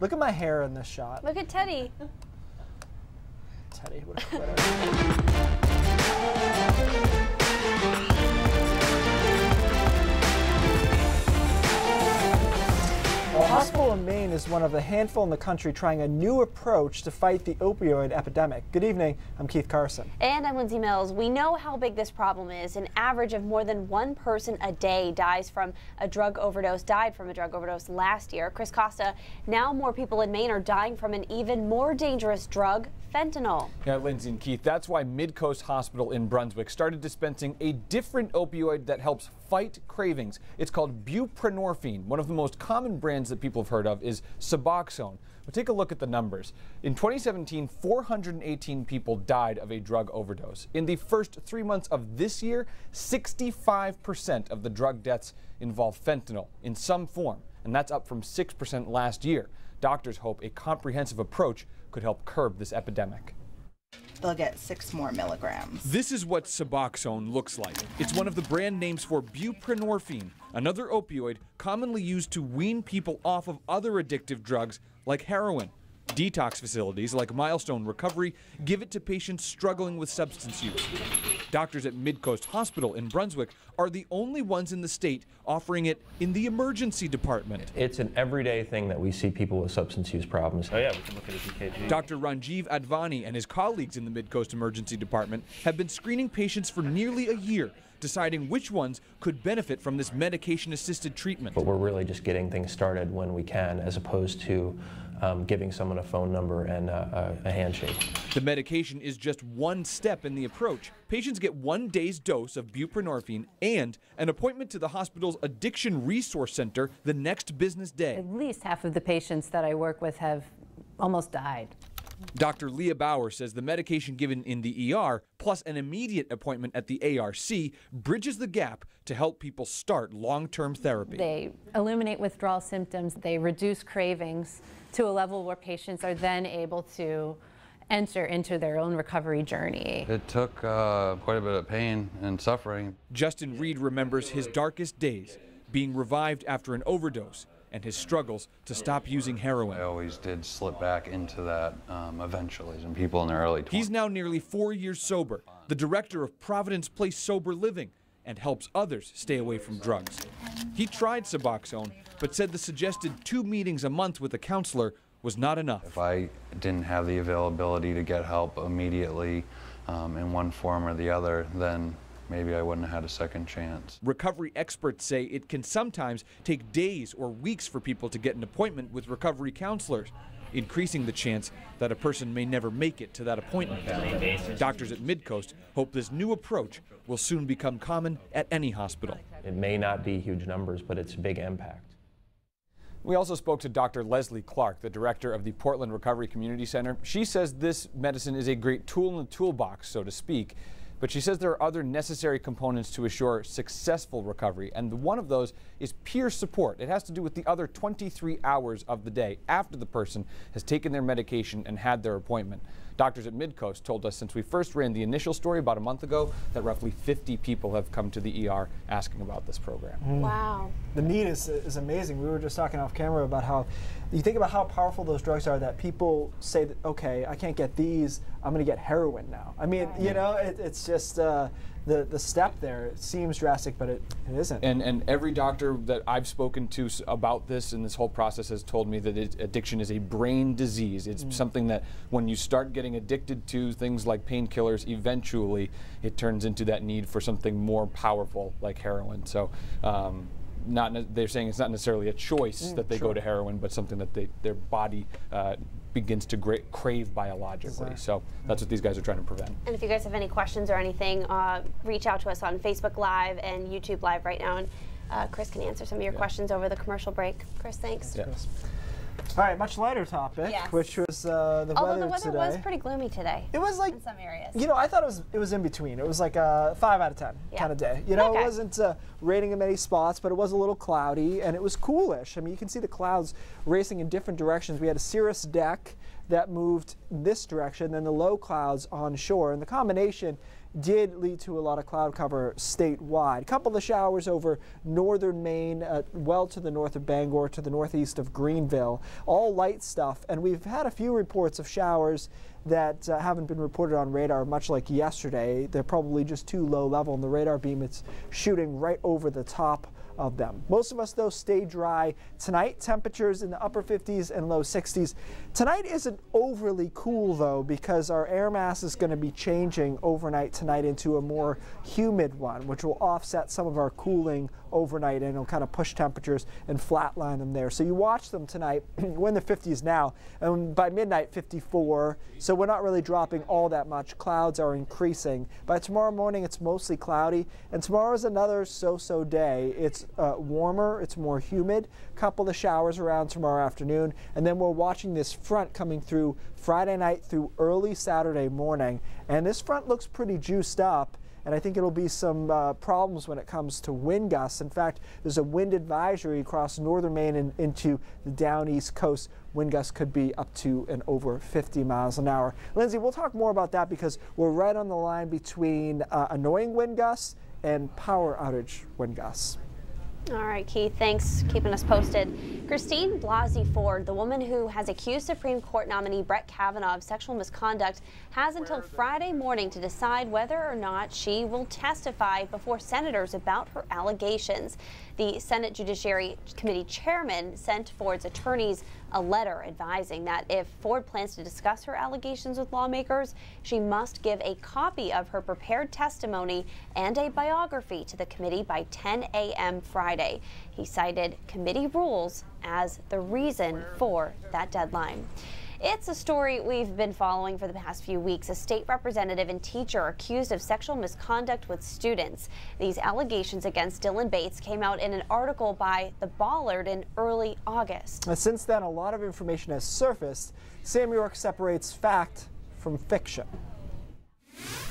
Look at my hair in this shot. Look at Teddy. Teddy, what a quitter. A hospital in Maine is one of the handful in the country trying a new approach to fight the opioid epidemic. Good evening, I'm Keith Carson. And I'm Lindsey Mills. We know how big this problem is. An average of more than one person a day died from a drug overdose last year. Chris Costa, now more people in Maine are dying from an even more dangerous drug, fentanyl. Yeah, Lindsey and Keith, that's why Midcoast Hospital in Brunswick started dispensing a different opioid that helps fight cravings. It's called buprenorphine. One of the most common brands that people have heard of is Suboxone. Well, take a look at the numbers. In 2017, 418 people died of a drug overdose. In the first 3 months of this year, 65% of the drug deaths involve fentanyl in some form, and that's up from 6% last year. Doctors hope a comprehensive approach could help curb this epidemic. They'll get 6 more milligrams. This is what Suboxone looks like. It's one of the brand names for buprenorphine, another opioid commonly used to wean people off of other addictive drugs like heroin. Detox facilities like Milestone Recovery give it to patients struggling with substance use. Doctors at Midcoast Hospital in Brunswick are the only ones in the state offering it in the emergency department. It's an everyday thing that we see people with substance use problems. Oh yeah, we can look at his EKG. Dr. Ranjiv Advani and his colleagues in the Midcoast Emergency Department have been screening patients for nearly a year, deciding which ones could benefit from this medication-assisted treatment. But we're really just getting things started when we can, as opposed to giving someone a phone number and a handshake. The medication is just one step in the approach. Patients get 1 day's dose of buprenorphine and an appointment to the hospital's Addiction Resource Center the next business day. At least half of the patients that I work with have almost died. Dr. Leah Bauer says the medication given in the ER plus an immediate appointment at the ARC bridges the gap to help people start long-term therapy. They eliminate withdrawal symptoms, they reduce cravings to a level where patients are then able to enter into their own recovery journey. It took quite a bit of pain and suffering. Justin Reed remembers his darkest days, being revived after an overdose, and his struggles to stop using heroin. I always did slip back into that eventually, and people in their early 20s. He's now nearly 4 years sober, the director of Providence Place Sober Living, and helps others stay away from drugs. He tried Suboxone, but said the suggested 2 meetings a month with a counselor was not enough. If I didn't have the availability to get help immediately in one form or the other, then maybe I wouldn't have had a second chance. Recovery experts say it can sometimes take days or weeks for people to get an appointment with recovery counselors, increasing the chance that a person may never make it to that appointment. Doctors at Midcoast hope this new approach will soon become common at any hospital. It may not be huge numbers, but it's a big impact. We also spoke to Dr. Leslie Clark, the director of the Portland Recovery Community Center. She says this medicine is a great tool in the toolbox, so to speak. But she says there are other necessary components to assure successful recovery, and one of those is peer support. It has to do with the other 23 hours of the day after the person has taken their medication and had their appointment. Doctors at Midcoast told us since we first ran the initial story about a month ago that roughly 50 people have come to the ER asking about this program. Wow. The need is amazing. We were just talking off camera about how you think about how powerful those drugs are, that people say that, okay, I can't get these, I'm going to get heroin now. I mean, you know, it's just the step there. It seems drastic, but it isn't. And every doctor that I've spoken to about this and this whole process has told me that addiction is a brain disease. It's something that when you start getting addicted to things like painkillers, eventually it turns into that need for something more powerful like heroin. So they're saying it's not necessarily a choice that they go to heroin, but something that their body begins to crave biologically. So that's what these guys are trying to prevent. And if you guys have any questions or anything, reach out to us on Facebook Live and YouTube Live right now, and Chris can answer some of your questions over the commercial break. Chris, thanks. Yeah. All right, much lighter topic, which was the weather today. Although the weather was pretty gloomy today. It was like, in some areas. You know, I thought it was in between. It was like a 5 out of 10 kind of day. You know, it wasn't raining in many spots, but it was a little cloudy, and it was coolish. I mean, you can see the clouds racing in different directions. We had a cirrus deck that moved this direction, then the low clouds on shore, and the combination did lead to a lot of cloud cover statewide. A couple of showers over northern Maine, well to the north of Bangor, to the northeast of Greenville, all light stuff. And we've had a few reports of showers that haven't been reported on radar, much like yesterday. They're probably just too low level in the radar beam. It's shooting right over the top of them. Most of us, though, stay dry. Tonight, temperatures in the upper 50s and low 60s. Tonight isn't overly cool, though, because our air mass is going to be changing overnight tonight into a more humid one, which will offset some of our cooling overnight, and it'll kind of push temperatures and flatline them there. So you watch them tonight. We're in the 50s now, and by midnight, 54. So we're not really dropping all that much. Clouds are increasing. By tomorrow morning, it's mostly cloudy, and tomorrow is another so-so day. It's warmer, it's more humid, a couple of showers around tomorrow afternoon, and then we're watching this front coming through Friday night through early Saturday morning, and this front looks pretty juiced up, and I think it'll be some problems when it comes to wind gusts. In fact, there's a wind advisory across northern Maine and into the down east coast. Wind gusts could be up to and over 50 miles an hour. Lindsay, we'll talk more about that because we're right on the line between annoying wind gusts and power outage wind gusts. All right, Keith, thanks for keeping us posted. Christine Blasey Ford, the woman who has accused Supreme Court nominee Brett Kavanaugh of sexual misconduct, has until Friday morning to decide whether or not she will testify before senators about her allegations. The Senate Judiciary Committee chairman sent Ford's attorneys a letter advising that if Ford plans to discuss her allegations with lawmakers, she must give a copy of her prepared testimony and a biography to the committee by 10 a.m. Friday. He cited committee rules as the reason for that deadline. It's a story we've been following for the past few weeks. A state representative and teacher accused of sexual misconduct with students. These allegations against Dylan Bates came out in an article by The Ballard in early August. Since then, a lot of information has surfaced. Sam York separates fact from fiction.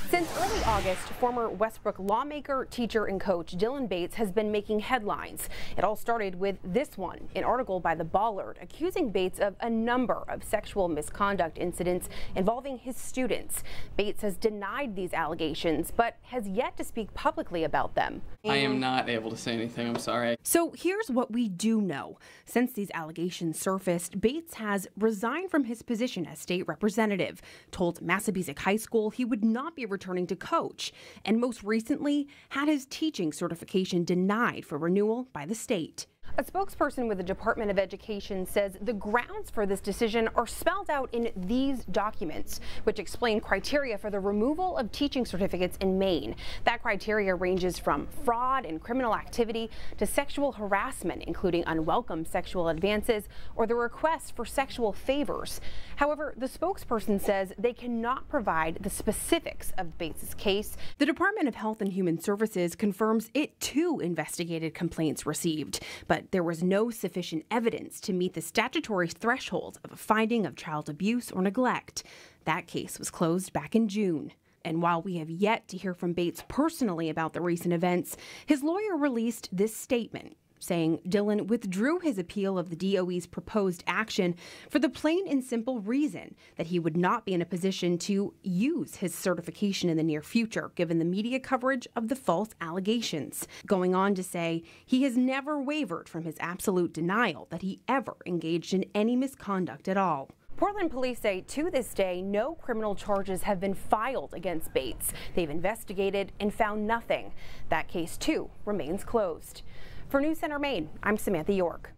Since early August, former Westbrook lawmaker, teacher, and coach Dylan Bates has been making headlines. It all started with this one, an article by The Ballard accusing Bates of a number of sexual misconduct incidents involving his students. Bates has denied these allegations, but has yet to speak publicly about them. I am not able to say anything, I'm sorry. So here's what we do know. Since these allegations surfaced, Bates has resigned from his position as state representative, told Massapequa High School he would not be returning to coach, and most recently had his teaching certification denied for renewal by the state. A spokesperson with the Department of Education says the grounds for this decision are spelled out in these documents, which explain criteria for the removal of teaching certificates in Maine. That criteria ranges from fraud and criminal activity to sexual harassment, including unwelcome sexual advances or the request for sexual favors. However, the spokesperson says they cannot provide the specifics of Bates's case. The Department of Health and Human Services confirms it too investigated complaints received, but there was no sufficient evidence to meet the statutory threshold of a finding of child abuse or neglect. That case was closed back in June. And while we have yet to hear from Bates personally about the recent events, his lawyer released this statement, saying Dylan withdrew his appeal of the DOE's proposed action for the plain and simple reason that he would not be in a position to use his certification in the near future, given the media coverage of the false allegations. Going on to say he has never wavered from his absolute denial that he ever engaged in any misconduct at all. Portland police say to this day, no criminal charges have been filed against Bates. They've investigated and found nothing. That case, too, remains closed. For News Center Maine, I'm Samantha York.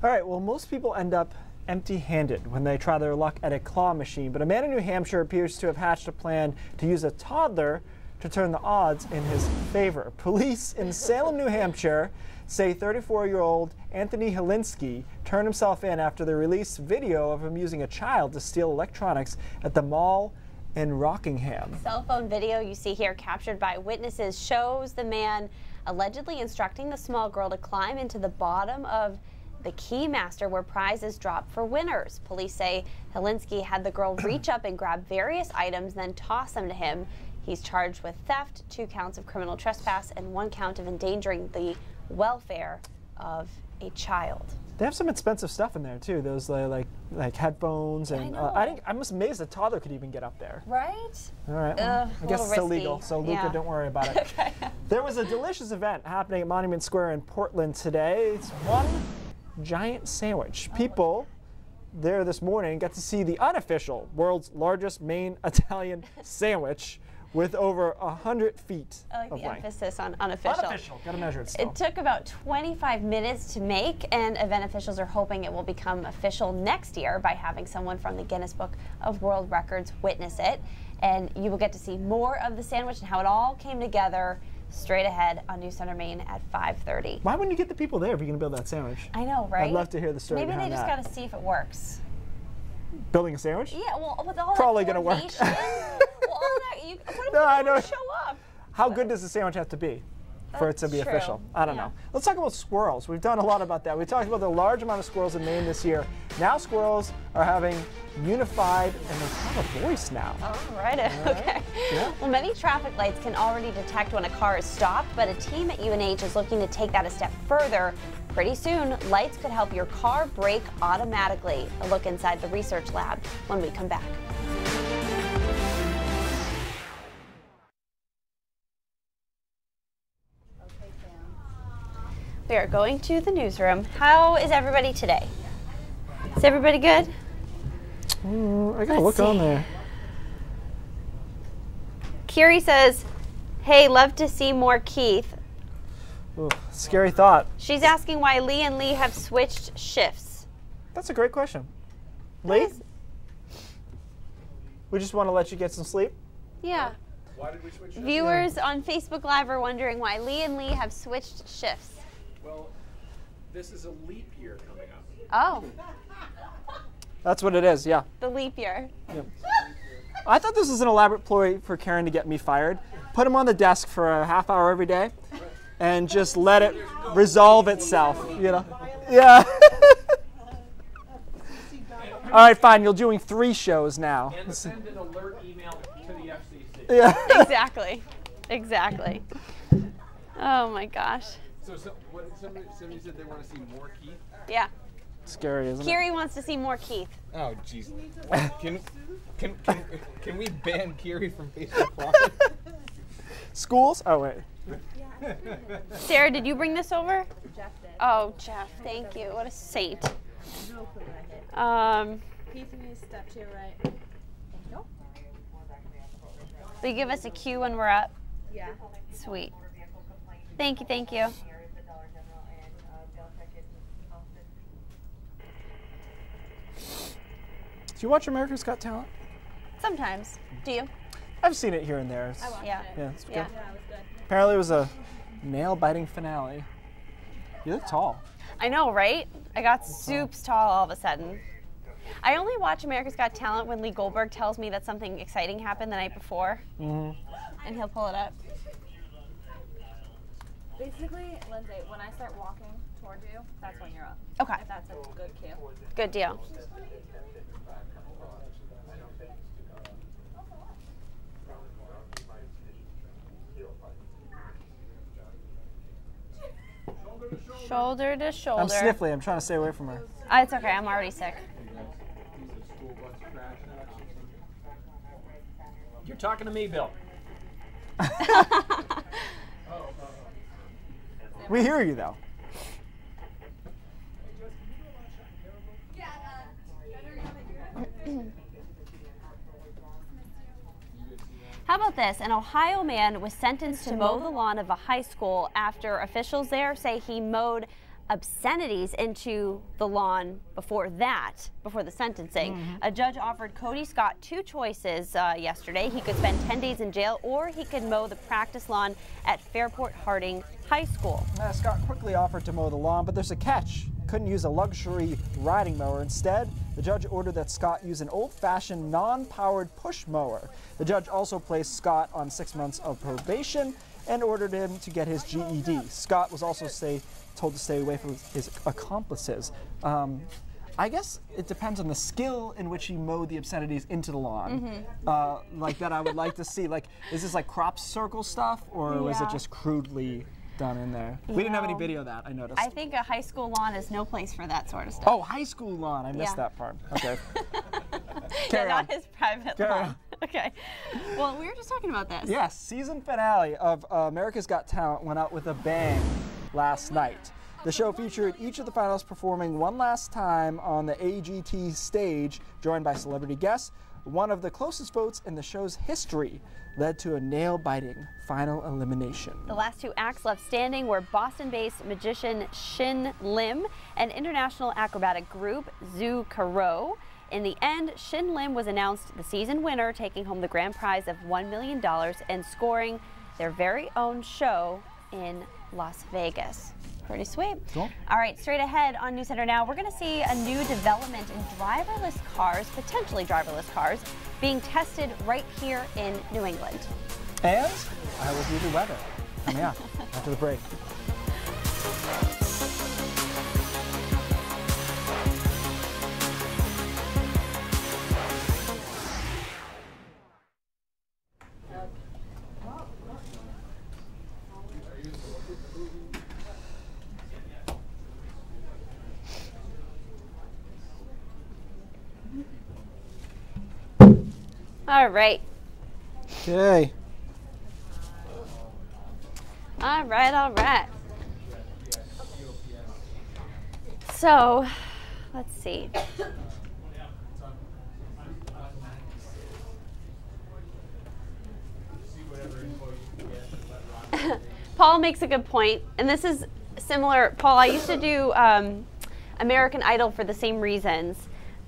All right, well, most people end up empty-handed when they try their luck at a claw machine, but a man in New Hampshire appears to have hatched a plan to use a toddler to turn the odds in his favor. Police in Salem, New Hampshire say 34-year-old Anthony Helinski turned himself in after they released video of him using a child to steal electronics at the mall in Rockingham. Cell phone video you see here captured by witnesses shows the man allegedly instructing the small girl to climb into the bottom of the Keymaster where prizes drop for winners. Police say Helinski had the girl reach up and grab various items, then toss them to him. He's charged with theft, 2 counts of criminal trespass, and 1 count of endangering the welfare of a child. They have some expensive stuff in there too. Those like headphones, and I'm just amazed a toddler could even get up there. Right? All right. Well, I guess it's risky. illegal, so Luca, Yeah. don't worry about it. Okay. There was a delicious event happening at Monument Square in Portland today. It's one giant sandwich. People there this morning got to see the unofficial world's largest main Italian sandwich with over 100 feet I like of the length. emphasis on unofficial. Unofficial. Gotta measure it still. It took about 25 minutes to make, and event officials are hoping it will become official next year by having someone from the Guinness Book of World Records witness it. And you will get to see more of the sandwich and how it all came together straight ahead on News Center Maine at 5:30. Why wouldn't you get the people there if you're gonna build that sandwich? I know, right? I'd love to hear the story Maybe they behind just that. got to see if it works. Building a sandwich? Yeah, well, with all Probably that gonna work. coordination, well, all that, what if No, I people know. don't show up? How good does the sandwich have to be for it to be That's official? true. I don't know. Let's talk about squirrels. We've done a lot about that. We talked about the large amount of squirrels in Maine this year. Now squirrels are having unified, and they have a voice now. All right, okay. Yeah. Well, many traffic lights can already detect when a car is stopped, but a team at UNH is looking to take that a step further. Pretty soon, lights could help your car brake automatically. A look inside the research lab when we come back. We are going to the newsroom. How is everybody today? Is everybody good? I gotta look on there. Kiri says, hey, love to see more Keith. Ooh, scary thought. She's asking why Lee and Lee have switched shifts. That's a great question. Lee? We just want to let you get some sleep. Yeah. Why did we switch shifts? Viewers on Facebook Live are wondering why Lee and Lee have switched shifts. Well, this is a leap year coming up. Oh, That's what it is, yeah. the leap year. I thought this was an elaborate ploy for Karen to get me fired. Put him on the desk for a half hour every day and just let it resolve itself, you know? Yeah. All right, fine. You're doing 3 shows now. And send an alert email to the FCC. Yeah. Exactly. Exactly. Oh my gosh. So somebody said they want to see more Keith? Yeah. Scary, isn't it? Kiri wants to see more Keith. Oh, jeez. Can we ban Kiri from Facebook Live? Schools? Oh, wait. Sarah, did you bring this over? Jeff did. Oh, Jeff, thank you. What a saint. Keith, you need to step to your right. Thank you. Will you give us a cue when we're up? Yeah. Sweet. Thank you, thank you. Do you watch America's Got Talent? Sometimes. Do you? I've seen it here and there. I watched Yeah. it. Yeah, it's good. Yeah. Yeah, it was good. Apparently it was a nail-biting finale. You look tall. I know, right? I got soups tall all of a sudden. I only watch America's Got Talent when Lee Goldberg tells me that something exciting happened the night before. And he'll pull it up. Basically, Lindsay, when I start walking towards you, that's when you're up. Okay. If that's a good cue. Good deal. Shoulder to shoulder. I'm sniffly. I'm trying to stay away from her. It's okay. I'm already sick. You're talking to me, Bill. We hear you, though. How about this? An Ohio man was sentenced to mow the lawn of a high school after officials there say he mowed obscenities into the lawn before the sentencing. A judge offered Cody Scott 2 choices yesterday. He could spend 10 days in jail, or he could mow the practice lawn at Fairport Harding High School. Scott quickly offered to mow the lawn, but there's a catch. Couldn't use a luxury riding mower. Instead, the judge ordered that Scott use an old-fashioned, non-powered push mower. The judge also placed Scott on 6 months of probation and ordered him to get his GED. Scott was also told to stay away from his accomplices. I guess it depends on the skill in which he mowed the obscenities into the lawn. Like that I would like to see. Like, is this like crop circle stuff, or was it just crudely done in there. We didn't have any video of that, I noticed. I think a high school lawn is no place for that sort of stuff. Oh, high school lawn. I missed that part. Okay. Not his private lawn. Okay. Well, we were just talking about this. Yes, season finale of America's Got Talent went out with a bang last night. The show featured each of the finalists performing one last time on the AGT stage, joined by celebrity guests. One of the closest votes in the show's history led to a nail-biting final elimination. The last two acts left standing were Boston-based magician Shin Lim and international acrobatic group Zhu Karo. In the end, Shin Lim was announced the season winner, taking home the grand prize of $1 million and scoring their very own show in Las Vegas. Pretty sweet. Cool. All right, straight ahead on News Center Now, we're going to see a new development in driverless cars, potentially driverless cars, being tested right here in New England. And I will do the weather coming up after the break. All right. Okay. All right, all right. So, let's see. Paul makes a good point, and this is similar. Paul, I used to do American Idol for the same reasons.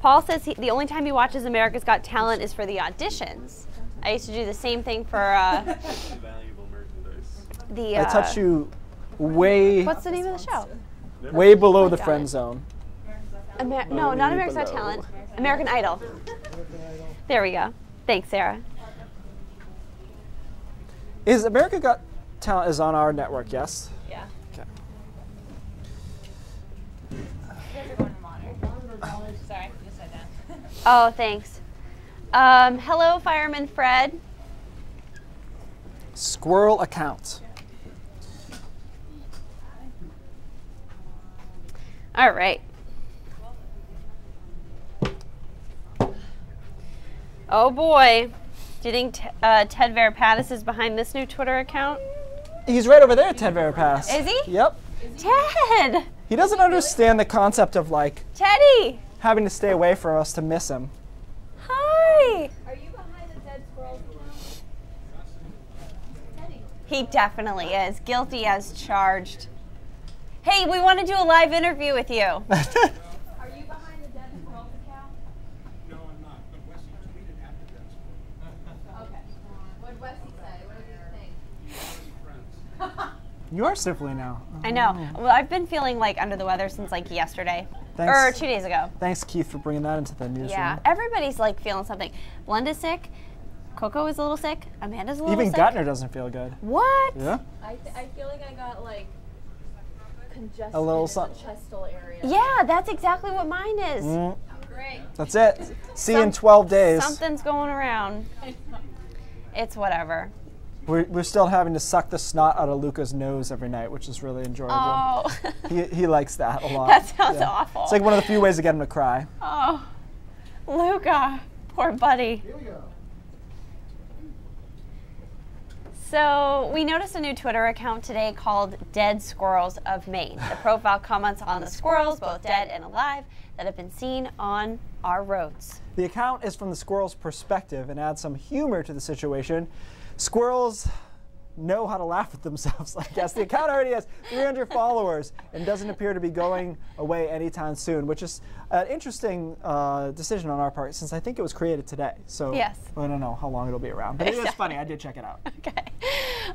Paul says the only time he watches America's Got Talent is for the auditions. I used to do the same thing for the. I touch you way. What's the name of the show? Way below the friend zone. No, not America's Got Talent. American Idol. There we go. Thanks, Sarah. Is America Got Talent is on our network? Yes. Yeah. Okay. Sorry, just sat down. Oh, thanks. Hello, Fireman Fred. Squirrel account. All right. Oh boy. Do you think Ted Veripatis is behind this new Twitter account? He's right over there, Ted Veripatis. Is he? Yep. Ted! He doesn't understand the concept of like Teddy! having to stay away from us to miss him. Hi! Are you behind the Dead Squirrels account? Teddy. He definitely is. Guilty as charged. Hey, we want to do a live interview with you. Are you behind the Dead Squirrels account? No, I'm not. But Wesley tweeted at the Dead Squirrels. Okay. What did Wesley say? What did you think? You're already friends. You are simply now. I know. Well, I've been feeling like under the weather since like yesterday. Thanks. Or 2 days ago. Thanks, Keith, for bringing that into the newsroom. Yeah, everybody's like feeling something. Blenda's sick. Coco is a little sick. Amanda's a little Even sick. Gutner doesn't feel good. What? Yeah. I feel like I got like congestion A little in the something. chestal area. Yeah, that's exactly what mine is. Great. That's it. See you in 12 days. Something's going around. It's whatever. We're still having to suck the snot out of Luca's nose every night, which is really enjoyable. Oh. He likes that a lot. That sounds awful. It's like one of the few ways to get him to cry. Oh, Luca, poor buddy. Here we go. So we noticed a new Twitter account today called Dead Squirrels of Maine. The profile comments on the squirrels, both dead and alive, that have been seen on our roads. The account is from the squirrel's perspective and adds some humor to the situation. Squirrels know how to laugh at themselves, I guess. The account already has 300 followers and doesn't appear to be going away anytime soon, which is an interesting decision on our part since I think it was created today. So yes. I don't know how long it'll be around, but it is funny. I did check it out. Okay.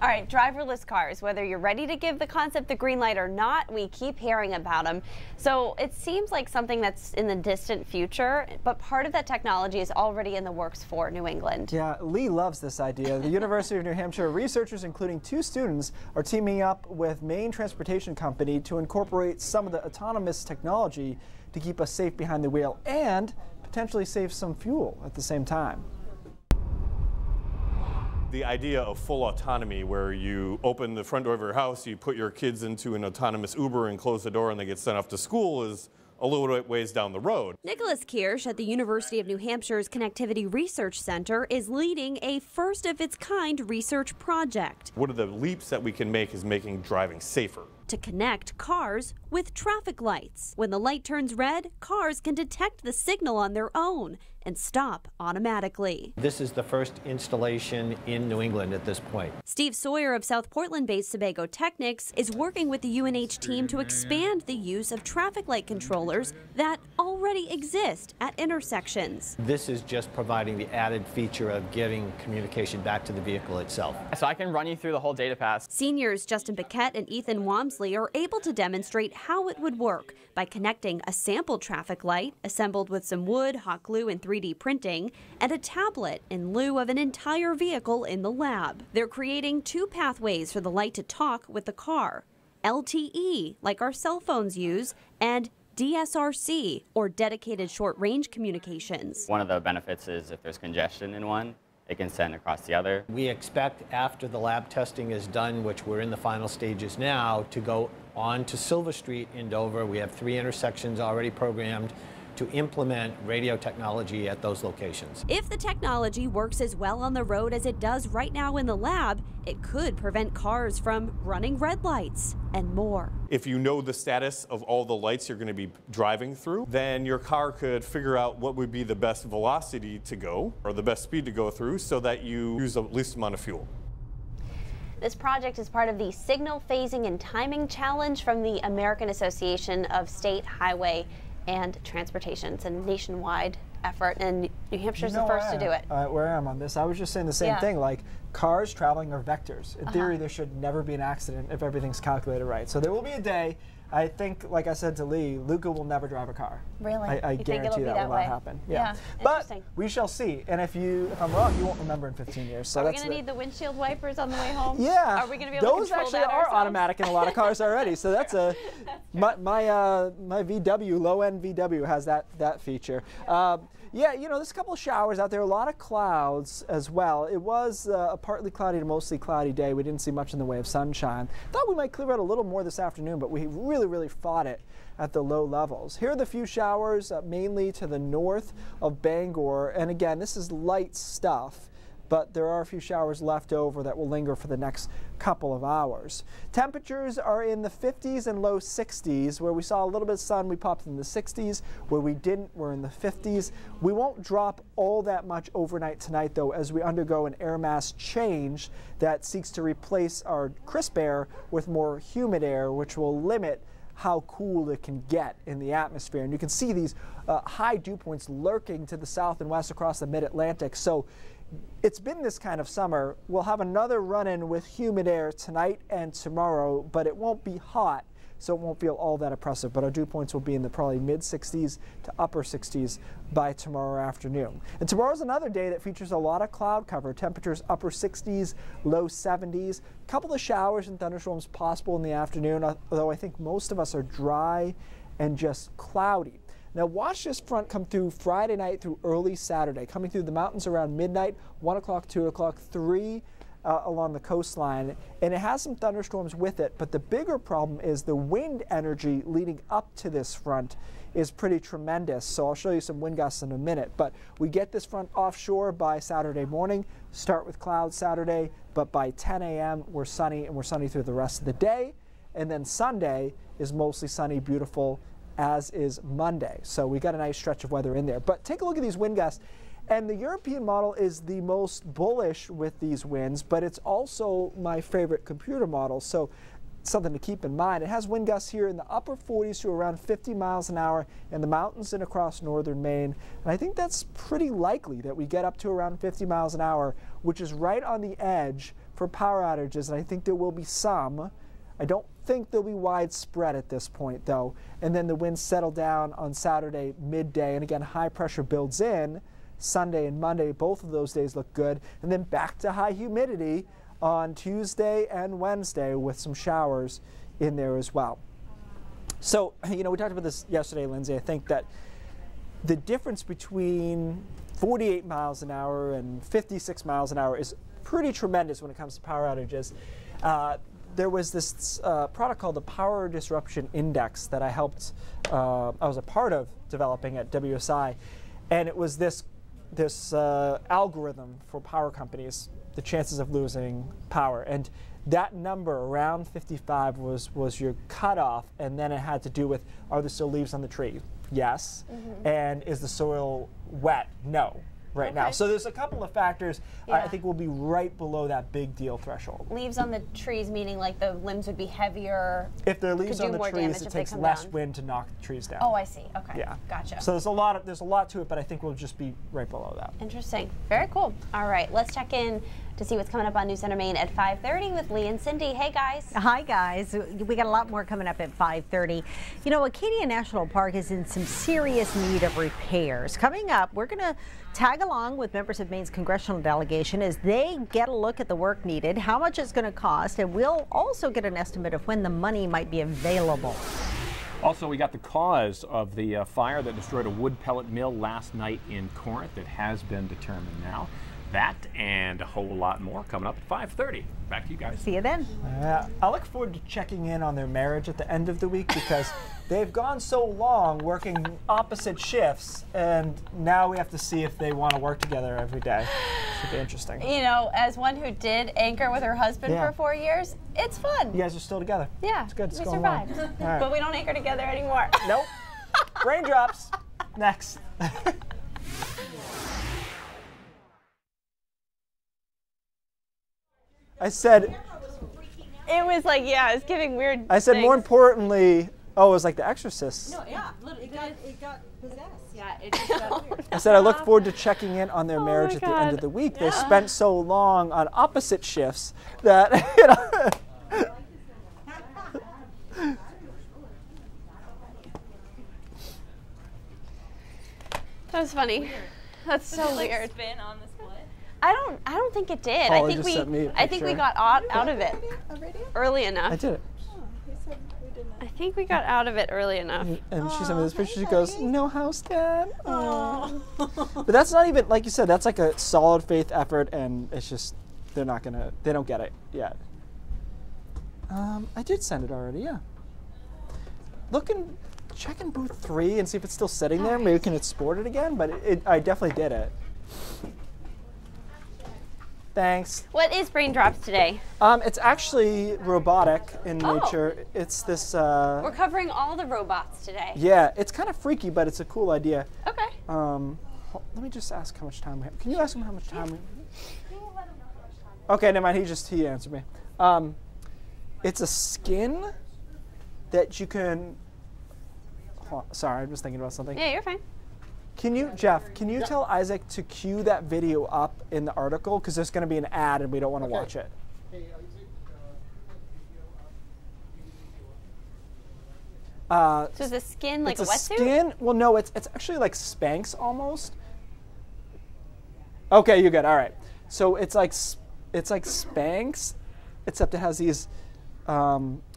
All right, driverless cars. Whether you're ready to give the concept the green light or not, we keep hearing about them. So it seems like something that's in the distant future, but part of that technology is already in the works for New England. Yeah, Lee loves this idea. The University of New Hampshire researchers, including 2 students, are teaming up with Maine Transportation Company to incorporate some of the autonomous technology to keep us safe behind the wheel and potentially save some fuel at the same time. The idea of full autonomy, where you open the front door of your house, you put your kids into an autonomous Uber and close the door and they get sent off to school, is a little ways down the road. Nicholas Kirsch at the University of New Hampshire's Connectivity Research Center is leading a first-of-its-kind research project. One of the leaps that we can make is making driving safer. To connect cars with traffic lights. When the light turns red, cars can detect the signal on their own and stop automatically. This is the first installation in New England at this point. Steve Sawyer of South Portland-based Sebago Technics is working with the UNH team to expand the use of traffic light controllers that already exist at intersections. This is just providing the added feature of getting communication back to the vehicle itself. So I can run you through the whole data path. Seniors Justin Paquette and Ethan Wamsley are able to demonstrate how it would work by connecting a sample traffic light assembled with some wood, hot glue, and 3D printing, and a tablet in lieu of an entire vehicle in the lab. They're creating two pathways for the light to talk with the car. LTE, like our cell phones use, and DSRC, or dedicated short-range communications. One of the benefits is if there's congestion in one, it can send across the other. We expect after the lab testing is done, which we're in the final stages now, to go on to Silver Street in Dover. We have 3 intersections already programmed to implement radio technology at those locations. If the technology works as well on the road as it does right now in the lab, it could prevent cars from running red lights and more. If you know the status of all the lights you're going to be driving through, then your car could figure out what would be the best velocity to go or the best speed to go through so that you use the least amount of fuel. This project is part of the Signal Phasing and Timing Challenge from the American Association of State Highway and Transportation. It's a nationwide effort, and New Hampshire's the first to do it. Where I am on this, I was just saying the same thing. Like, cars traveling are vectors. In theory, there should never be an accident if everything's calculated right. So there will be a day. I think, like I said to Lee, Luca will never drive a car. Really? I guarantee that will not happen. Yeah. But we shall see. And if I'm wrong, you won't remember in 15 years. So are we going to need the windshield wipers on the way home? Yeah. Are we going to be able to control that those actually are automatic in a lot of cars already. So that's my VW, low-end VW has that feature. Yeah, you know, there's a couple of showers out there, a lot of clouds as well. It was a partly cloudy to mostly cloudy day. We didn't see much in the way of sunshine. Thought we might clear out a little more this afternoon, but we really fought it at the low levels. Here are the few showers, mainly to the north of Bangor. And again, this is light stuff, but there are a few showers left over that will linger for the next couple of hours. Temperatures are in the 50s and low 60s. Where we saw a little bit of sun, we popped in the 60s. Where we didn't, we're in the 50s. We won't drop all that much overnight tonight, though, as we undergo an air mass change that seeks to replace our crisp air with more humid air, which will limit how cool it can get in the atmosphere. And you can see these high dew points lurking to the south and west across the mid-Atlantic. So it's been this kind of summer. We'll have another run-in with humid air tonight and tomorrow, but it won't be hot, so it won't feel all that oppressive. But our dew points will be in the probably mid-60s to upper 60s by tomorrow afternoon. And tomorrow's another day that features a lot of cloud cover. Temperatures upper 60s, low 70s. A couple of showers and thunderstorms possible in the afternoon, although I think most of us are dry and just cloudy. Now watch this front come through Friday night through early Saturday, coming through the mountains around midnight, 1 o'clock, 2 o'clock, 3 along the coastline, and it has some thunderstorms with it, but the bigger problem is the wind energy leading up to this front is pretty tremendous. So I'll show you some wind gusts in a minute, but we get this front offshore by Saturday morning, start with clouds Saturday, but by 10 a.m. we're sunny, and we're sunny through the rest of the day, and then Sunday is mostly sunny, beautiful, as is Monday. So we got a nice stretch of weather in there. But take a look at these wind gusts. And the European model is the most bullish with these winds, but it's also my favorite computer model. So something to keep in mind. It has wind gusts here in the upper 40s to around 50 miles an hour in the mountains and across northern Maine. And I think that's pretty likely that we get up to around 50 miles an hour, which is right on the edge for power outages. And I think there will be some. I don't think they'll be widespread at this point, though. And then the winds settle down on Saturday midday, and again, high pressure builds in. Sunday and Monday, both of those days look good. And then back to high humidity on Tuesday and Wednesday with some showers in there as well. So, you know, we talked about this yesterday, Lindsay. I think that the difference between 48 miles an hour and 56 miles an hour is pretty tremendous when it comes to power outages. There was this product called the Power Disruption Index that I was a part of developing at WSI, and it was this algorithm for power companies, the chances of losing power, and that number around 55 was your cutoff, and then it had to do with, are there still leaves on the tree? Yes. And is the soil wet? No. Right now. So there's a couple of factors I think will be right below that big deal threshold. Leaves on the trees, meaning like the limbs would be heavier. If there are leaves on the trees, it takes less wind to knock the trees down. Oh, I see. Okay. Yeah. Gotcha. So there's a lot to it, but I think we'll just be right below that. Interesting. Very cool. All right, let's check in to see what's coming up on News Center Maine at 5:30 with Lee and Cindy. Hey guys. Hi guys. We got a lot more coming up at 5:30. You know, Acadia National Park is in some serious need of repairs. Coming up, we're going to tag along with members of Maine's congressional delegation as they get a look at the work needed, how much it's going to cost, and we'll also get an estimate of when the money might be available. Also, we got the cause of the fire that destroyed a wood pellet mill last night in Corinth. It has been determined now. That and a whole lot more coming up at 5:30. Back to you guys. See you then. I look forward to checking in on their marriage at the end of the week because they've gone so long working opposite shifts, and now we have to see if they want to work together every day. Should be interesting. You know, as one who did anchor with her husband for 4 years, it's fun. You guys are still together. Yeah, it's good. It's we going survived. well. All right. But we don't anchor together anymore. Nope. Raindrops. Next. I said. It was like, yeah, it was giving weird. I said things. more importantly. Oh, it was like The Exorcist. No, yeah, it got possessed. Yeah, it just got weird. I said I look forward to checking in on their marriage at the end of the week. They spent so long on opposite shifts that you know. That was funny. That's so Did it, weird. Spin on the split? I don't think it did. Paula I think just sent me a I think we picture. got out of it early enough. I did it. I think we got out of it early enough. And she sent me this picture. She goes, "No house, Dad." But that's not even, like you said, that's like a solid faith effort, and it's just they don't get it yet. I did send it already. Yeah. Check in booth 3 and see if it's still sitting there. Maybe we can export it again. But I definitely did it. Thanks. What is Brain Drops today? It's actually robotic in nature. It's this. We're covering all the robots today. Yeah, it's kind of freaky, but it's a cool idea. Okay. Let me just ask how much time we have. Can you ask him how much time we have? Okay, never mind. He answered me. It's a skin that you can. Sorry, I'm just thinking about something. Yeah, you're fine. Jeff, can you tell Isaac to cue that video up in the article? Because there's going to be an ad and we don't want to watch it. So is the skin like a wetsuit? Skin? Well, no, it's actually like Spanx almost. Okay, you're good. All right. So it's like Spanx, except it has these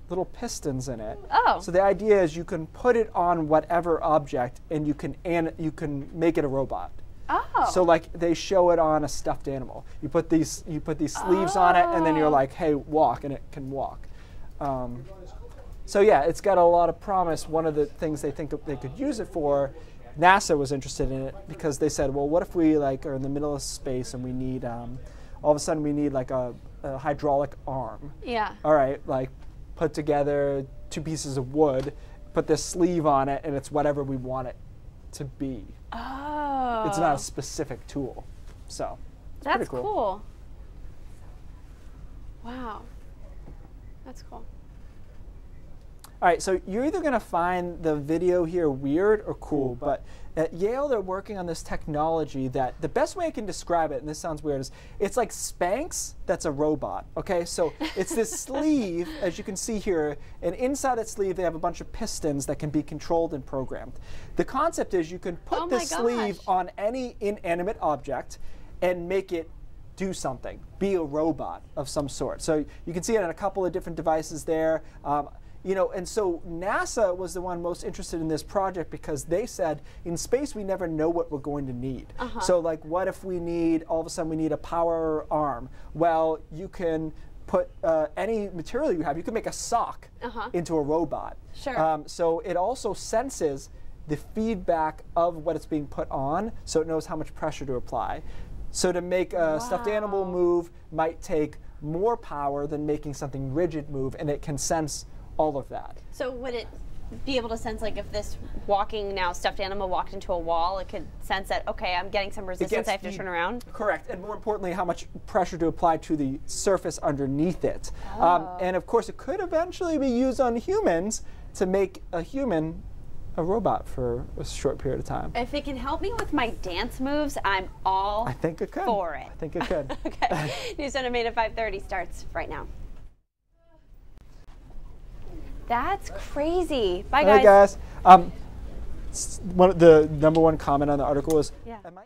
little pistons in it. Oh. So the idea is you can put it on whatever object and you can make it a robot. Oh. So like they show it on a stuffed animal. You put these sleeves on it and then you're like, hey, walk, and it can walk. So yeah, it's got a lot of promise. One of the things they think they could use it for, NASA was interested in it because they said, well, what if we like are in the middle of space and we need all of a sudden we need like a hydraulic arm. Yeah. All right, like put together 2 pieces of wood, put this sleeve on it, and it's whatever we want it to be. Oh. It's not a specific tool. So it's That's pretty cool. Wow. That's cool. All right, so you're either going to find the video here weird or cool, but at Yale they're working on this technology that the best way I can describe it, and this sounds weird, is it's like Spanx that's a robot, okay? So it's this sleeve, as you can see here, and inside that sleeve they have a bunch of pistons that can be controlled and programmed. The concept is you can put this sleeve on any inanimate object and make it do something, be a robot of some sort. So you can see it on a couple of different devices there. You know, and so NASA was the one most interested in this project because they said in space we never know what we're going to need. So like, what if we need, all of a sudden we need a power arm? Well, you can put any material you have, you can make a sock into a robot. Sure. So it also senses the feedback of what it's being put on, so it knows how much pressure to apply. So to make a stuffed animal move might take more power than making something rigid move, and it can sense all of that. So would it be able to sense, like, if this walking now stuffed animal walked into a wall, it could sense that, okay, I'm getting some resistance, I have to turn around? Correct, and more importantly, how much pressure to apply to the surface underneath it. And of course, it could eventually be used on humans to make a human a robot for a short period of time. If it can help me with my dance moves, I'm all I think it could. for it. I think it could. Okay, News Center Maine at 5:30 starts right now. That's crazy. Bye, guys. Hey, guys. The #1 comment on the article is, yeah. Am I